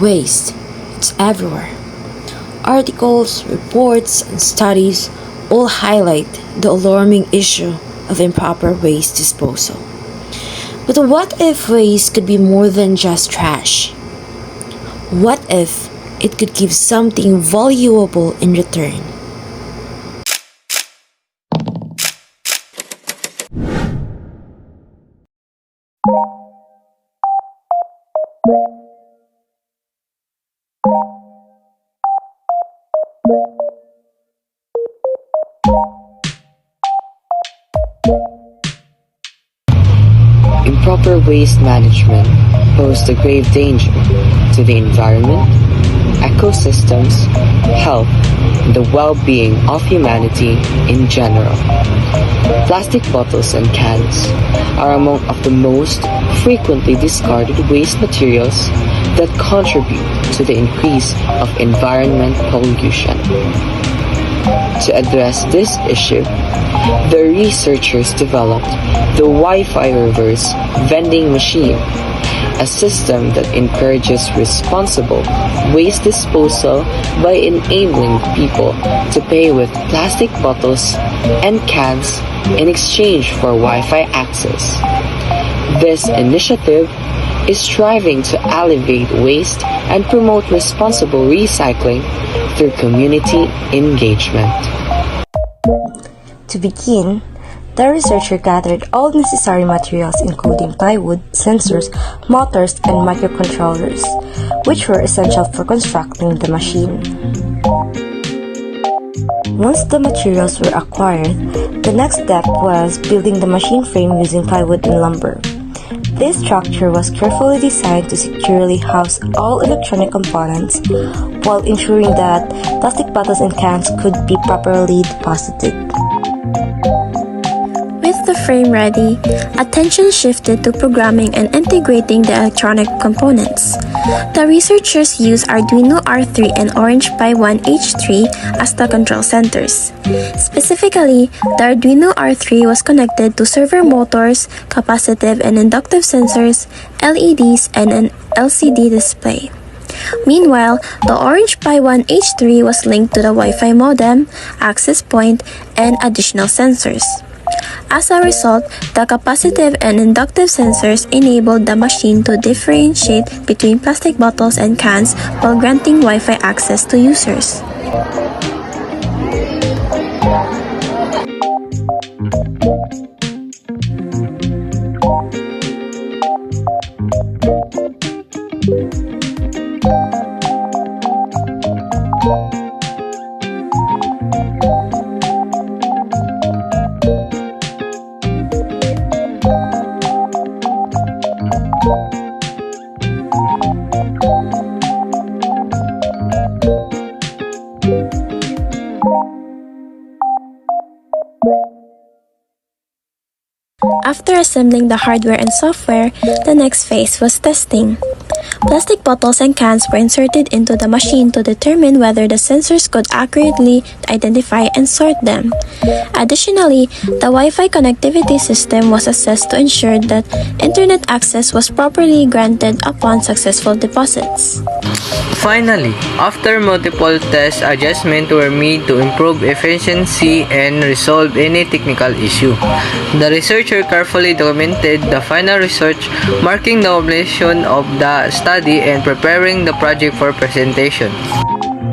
waste. It's everywhere. Articles, reports, and studies all highlight the alarming issue of improper waste disposal. But what if waste could be more than just trash? What if it could give something valuable in return? Improper waste management poses a grave danger to the environment, ecosystems, health, and the well-being of humanity in general. Plastic bottles and cans are among of the most frequently discarded waste materials that contribute to the increase of environment pollution. To address this issue, the researchers developed the Wi-Fi reverse vending machine, a system that encourages responsible waste disposal by enabling people to pay with plastic bottles and cans in exchange for Wi-Fi access. This initiative is striving to alleviate waste and promote responsible recycling through community engagement. To begin, the researcher gathered all necessary materials including plywood, sensors, motors, and microcontrollers, which were essential for constructing the machine. Once the materials were acquired, the next step was building the machine frame using plywood and lumber. This structure was carefully designed to securely house all electronic components while ensuring that plastic bottles and cans could be properly deposited. With the frame ready, attention shifted to programming and integrating the electronic components. The researchers used Arduino R3 and Orange Pi 1 H3 as the control centers. Specifically, the Arduino R3 was connected to servo motors, capacitive and inductive sensors, LEDs, and an LCD display. Meanwhile, the Orange Pi 1 H3 was linked to the Wi-Fi modem, access point, and additional sensors. As a result, the capacitive and inductive sensors enabled the machine to differentiate between plastic bottles and cans while granting Wi-Fi access to users. After assembling the hardware and software, the next phase was testing. Plastic bottles and cans were inserted into the machine to determine whether the sensors could accurately identify and sort them. Additionally, the Wi-Fi connectivity system was assessed to ensure that internet access was properly granted upon successful deposits. Finally, after multiple test adjustments were made to improve efficiency and resolve any technical issue, the researcher carefully documented the final research, marking the completion of the study and preparing the project for presentation.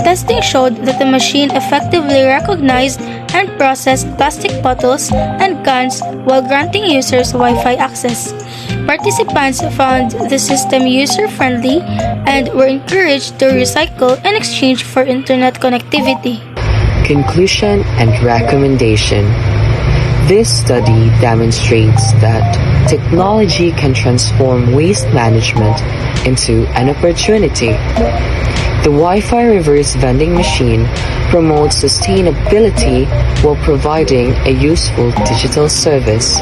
Testing showed that the machine effectively recognized and processed plastic bottles and cans while granting users Wi-Fi access. Participants found the system user-friendly and were encouraged to recycle in exchange for internet connectivity. Conclusion and recommendation. This study demonstrates that technology can transform waste management into an opportunity. The Wi-Fi reverse vending machine promotes sustainability while providing a useful digital service.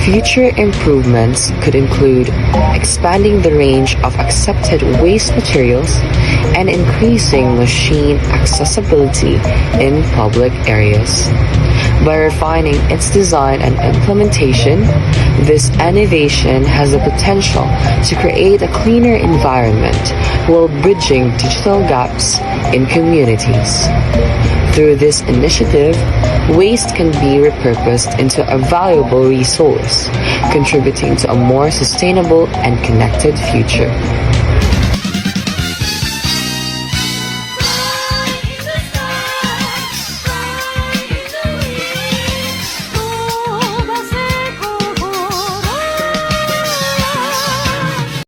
Future improvements could include expanding the range of accepted waste materials and increasing machine accessibility in public areas. By refining its design and implementation, this innovation has the potential to create a cleaner environment while bridging digital gaps in communities. Through this initiative, waste can be repurposed into a valuable resource, contributing to a more sustainable and connected future.